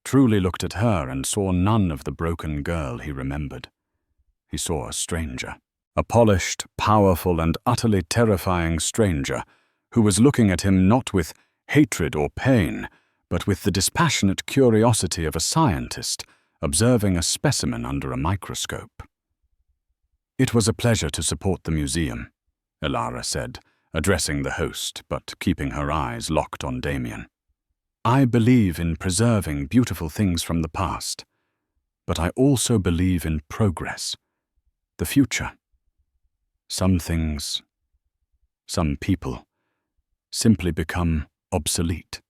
truly looked at her, and saw none of the broken girl he remembered. He saw a stranger, a polished, powerful, and utterly terrifying stranger who was looking at him not with hatred or pain, but with the dispassionate curiosity of a scientist observing a specimen under a microscope. "It was a pleasure to support the museum," Elara said, addressing the host, but keeping her eyes locked on Damian. "I believe in preserving beautiful things from the past, but I also believe in progress, the future. Some things, some people, simply become obsolete."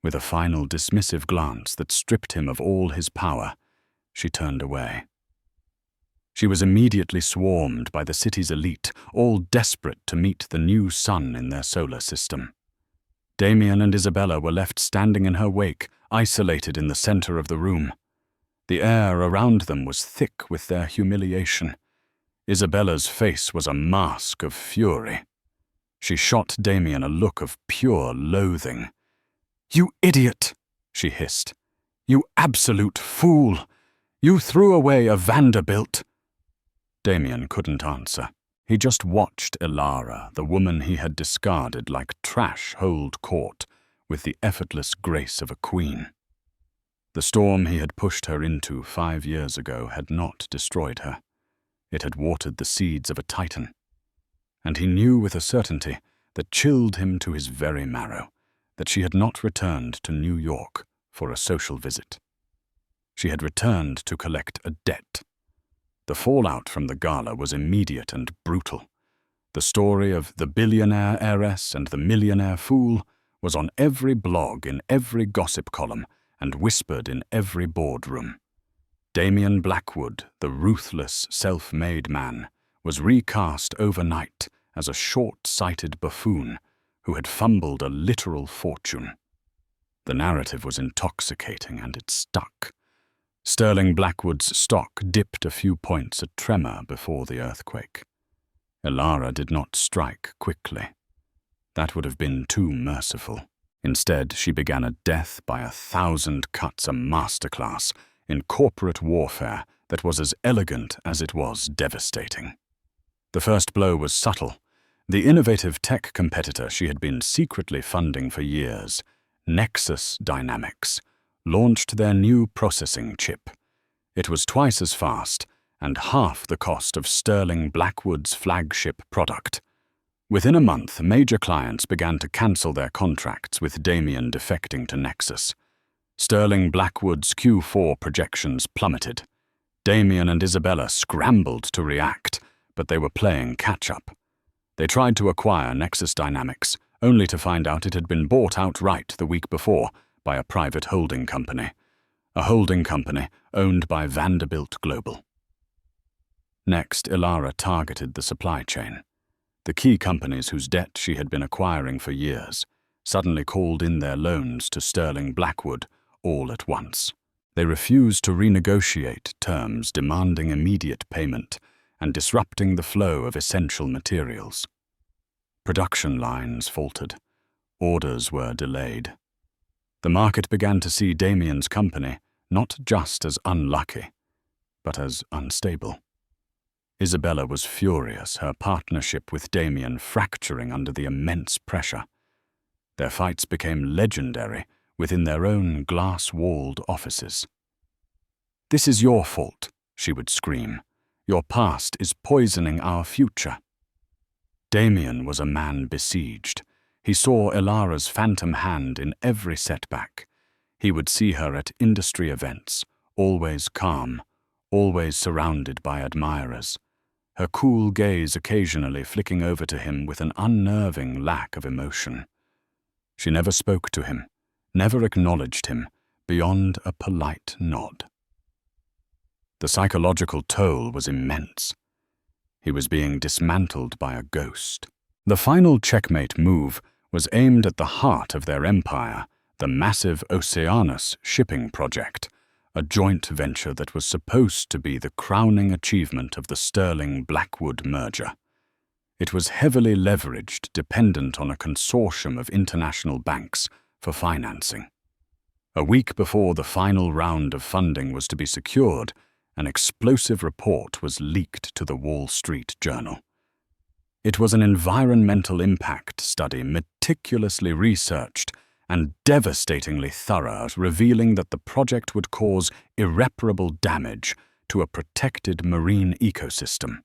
With a final dismissive glance that stripped him of all his power, she turned away. She was immediately swarmed by the city's elite, all desperate to meet the new sun in their solar system. Damian and Isabella were left standing in her wake, isolated in the center of the room. The air around them was thick with their humiliation. Isabella's face was a mask of fury. She shot Damian a look of pure loathing. "You idiot!" she hissed. "You absolute fool! You threw away a Vanderbilt!" Damian couldn't answer. He just watched Elara, the woman he had discarded like trash, hold court with the effortless grace of a queen. The storm he had pushed her into 5 years ago had not destroyed her. It had watered the seeds of a titan. And he knew with a certainty that chilled him to his very marrow that she had not returned to New York for a social visit. She had returned to collect a debt. The fallout from the gala was immediate and brutal. The story of the Billionaire Heiress and the Millionaire Fool was on every blog, in every gossip column, and whispered in every boardroom. Damian Blackwood, the ruthless, self-made man, was recast overnight as a short-sighted buffoon who had fumbled a literal fortune. The narrative was intoxicating, and it stuck. Sterling Blackwood's stock dipped a few points a tremor before the earthquake. Elara did not strike quickly. That would have been too merciful. Instead, she began a death by 1,000 cuts, a masterclass in corporate warfare that was as elegant as it was devastating. The first blow was subtle. The innovative tech competitor she had been secretly funding for years, Nexus Dynamics, launched their new processing chip. It was twice as fast and half the cost of Sterling Blackwood's flagship product. Within a month, major clients began to cancel their contracts with Damian defecting to Nexus. Sterling Blackwood's Q4 projections plummeted. Damian and Isabella scrambled to react, but they were playing catch-up. They tried to acquire Nexus Dynamics, only to find out it had been bought outright the week before by a private holding company. A holding company owned by Vanderbilt Global. Next, Elara targeted the supply chain. The key companies whose debt she had been acquiring for years suddenly called in their loans to Sterling Blackwood all at once. They refused to renegotiate terms demanding immediate payment and disrupting the flow of essential materials. Production lines faltered. Orders were delayed. The market began to see Damian's company not just as unlucky, but as unstable. Isabella was furious, her partnership with Damian fracturing under the immense pressure. Their fights became legendary within their own glass-walled offices. "This is your fault," she would scream. "Your past is poisoning our future." Damian was a man besieged. He saw Elara's phantom hand in every setback. He would see her at industry events, always calm, always surrounded by admirers, her cool gaze occasionally flicking over to him with an unnerving lack of emotion. She never spoke to him, never acknowledged him, beyond a polite nod. The psychological toll was immense. He was being dismantled by a ghost. The final checkmate move was aimed at the heart of their empire, the massive Oceanus shipping project, a joint venture that was supposed to be the crowning achievement of the Sterling Blackwood merger. It was heavily leveraged, dependent on a consortium of international banks for financing. A week before the final round of funding was to be secured, an explosive report was leaked to the Wall Street Journal. It was an environmental impact study meticulously researched and devastatingly thorough, revealing that the project would cause irreparable damage to a protected marine ecosystem.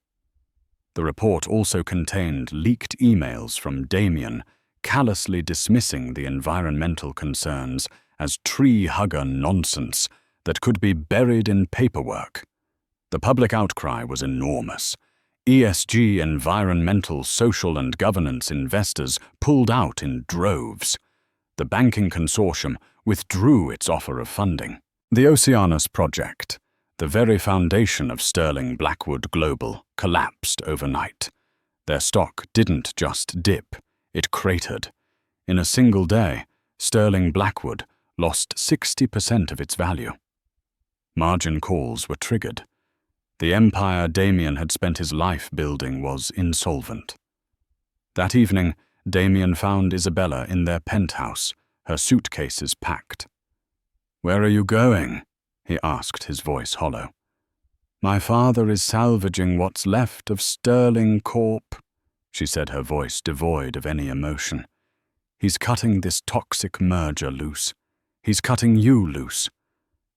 The report also contained leaked emails from Damian, callously dismissing the environmental concerns as tree-hugger nonsense that could be buried in paperwork. The public outcry was enormous. ESG, environmental, social and governance investors pulled out in droves. The banking consortium withdrew its offer of funding. The Oceanus project, the very foundation of Sterling Blackwood Global, collapsed overnight. Their stock didn't just dip, it cratered. In a single day, sterling Blackwood lost 60% of its value. Margin calls were triggered. The empire Damian had spent his life building was insolvent. That evening, Damian found Isabella in their penthouse, her suitcases packed. "Where are you going?" he asked, his voice hollow. "My father is salvaging what's left of Sterling Corp," she said, her voice devoid of any emotion. "He's cutting this toxic merger loose. He's cutting you loose.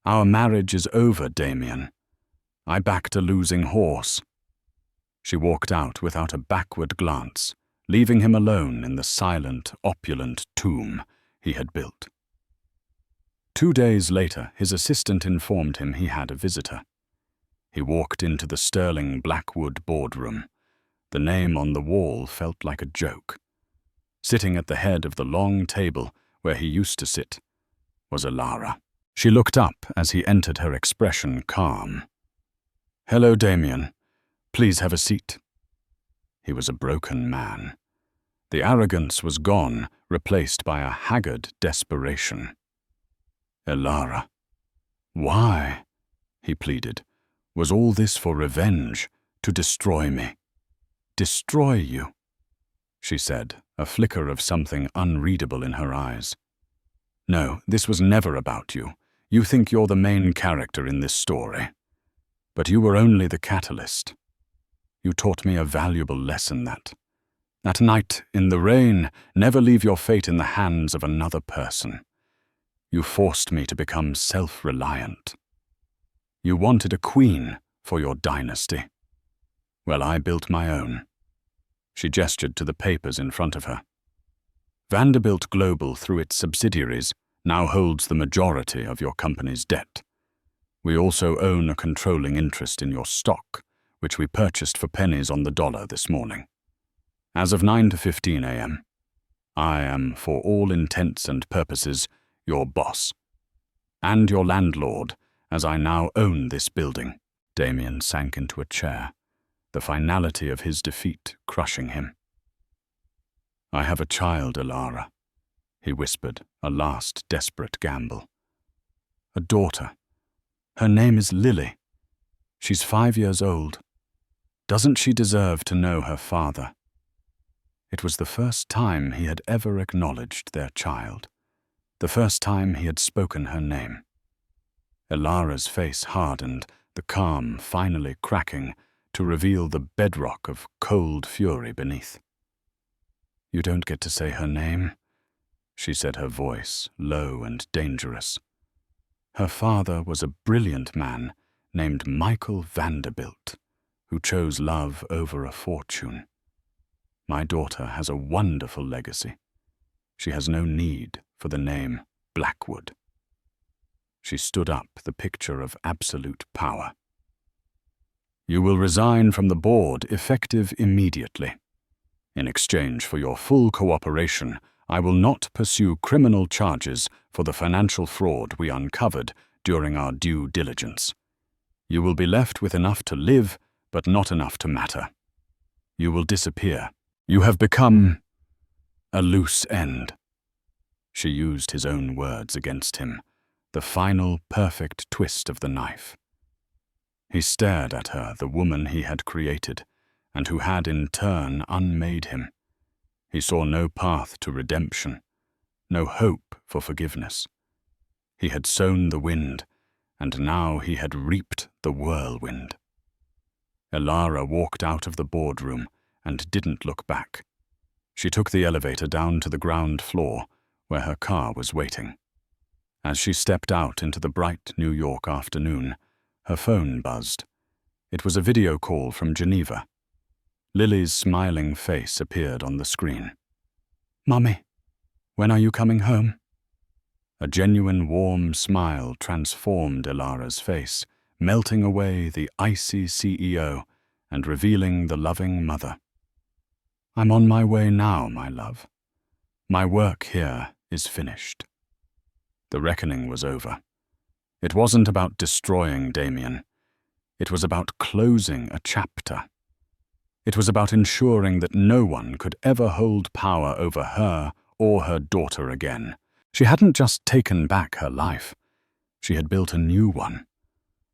Our marriage is over, Damian. I backed a losing horse." She walked out without a backward glance, leaving him alone in the silent, opulent tomb he had built. 2 days later, his assistant informed him he had a visitor. He walked into the sterling Blackwood boardroom. The name on the wall felt like a joke. Sitting at the head of the long table where he used to sit was Elara. She looked up as he entered, her expression calm. "Hello, Damian. Please have a seat." He was a broken man. The arrogance was gone, replaced by a haggard desperation. "Elara, why?" he pleaded. "Was all this for revenge, to destroy me?" "Destroy you?" she said, a flicker of something unreadable in her eyes. "No, this was never about you. You think you're the main character in this story. But you were only the catalyst. You taught me a valuable lesson that night in the rain, never leave your fate in the hands of another person. You forced me to become self-reliant. You wanted a queen for your dynasty. Well, I built my own." She gestured to the papers in front of her. "Vanderbilt Global, through its subsidiaries, now holds the majority of your company's debt. We also own a controlling interest in your stock, which we purchased for pennies on the dollar this morning. As of 9:15 a.m., I am, for all intents and purposes, your boss. And your landlord, as I now own this building." Damian sank into a chair, the finality of his defeat crushing him. "I have a child, Elara," he whispered, a last desperate gamble. "A daughter. Her name is Lily. She's 5 years old. Doesn't she deserve to know her father?" It was the first time he had ever acknowledged their child, the first time he had spoken her name. Elara's face hardened, the calm finally cracking to reveal the bedrock of cold fury beneath. "You don't get to say her name," she said, her voice low and dangerous. "Her father was a brilliant man named Michael Vanderbilt, who chose love over a fortune. My daughter has a wonderful legacy. She has no need for the name Blackwood." She stood up, the picture of absolute power. "You will resign from the board effective immediately. In exchange for your full cooperation, I will not pursue criminal charges for the financial fraud we uncovered during our due diligence. You will be left with enough to live, but not enough to matter. You will disappear. You have become a loose end." She used his own words against him, the final perfect twist of the knife. He stared at her, the woman he had created, and who had in turn unmade him. He saw no path to redemption, no hope for forgiveness. He had sown the wind, and now he had reaped the whirlwind. Elara walked out of the boardroom and didn't look back. She took the elevator down to the ground floor, where her car was waiting. As she stepped out into the bright New York afternoon, her phone buzzed. It was a video call from Geneva. Lily's smiling face appeared on the screen. "Mummy, when are you coming home?" A genuine warm smile transformed Elara's face, melting away the icy CEO and revealing the loving mother. "I'm on my way now, my love. My work here is finished." The reckoning was over. It wasn't about destroying Damian. It was about closing a chapter. It was about ensuring that no one could ever hold power over her or her daughter again. She hadn't just taken back her life. She had built a new one.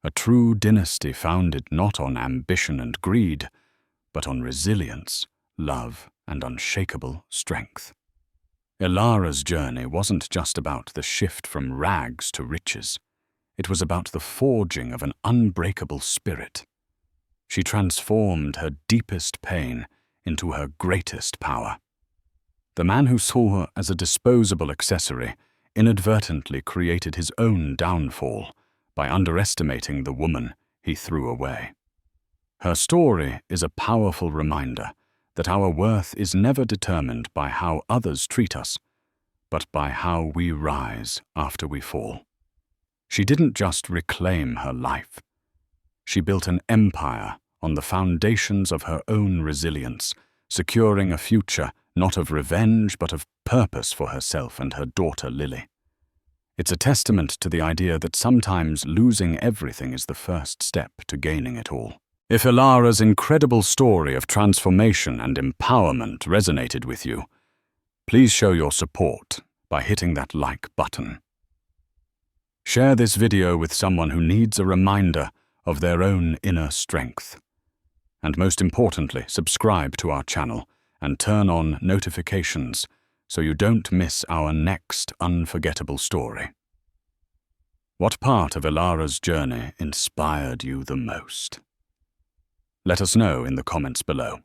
A true dynasty founded not on ambition and greed, but on resilience, love, and unshakable strength. Elara's journey wasn't just about the shift from rags to riches. It was about the forging of an unbreakable spirit. She transformed her deepest pain into her greatest power. The man who saw her as a disposable accessory inadvertently created his own downfall by underestimating the woman he threw away. Her story is a powerful reminder that our worth is never determined by how others treat us, but by how we rise after we fall. She didn't just reclaim her life. She built an empire on the foundations of her own resilience, securing a future not of revenge but of purpose for herself and her daughter Lily. It's a testament to the idea that sometimes losing everything is the first step to gaining it all. If Elara's incredible story of transformation and empowerment resonated with you, please show your support by hitting that like button. Share this video with someone who needs a reminder of their own inner strength. And most importantly, subscribe to our channel and turn on notifications so you don't miss our next unforgettable story. What part of Elara's journey inspired you the most? Let us know in the comments below.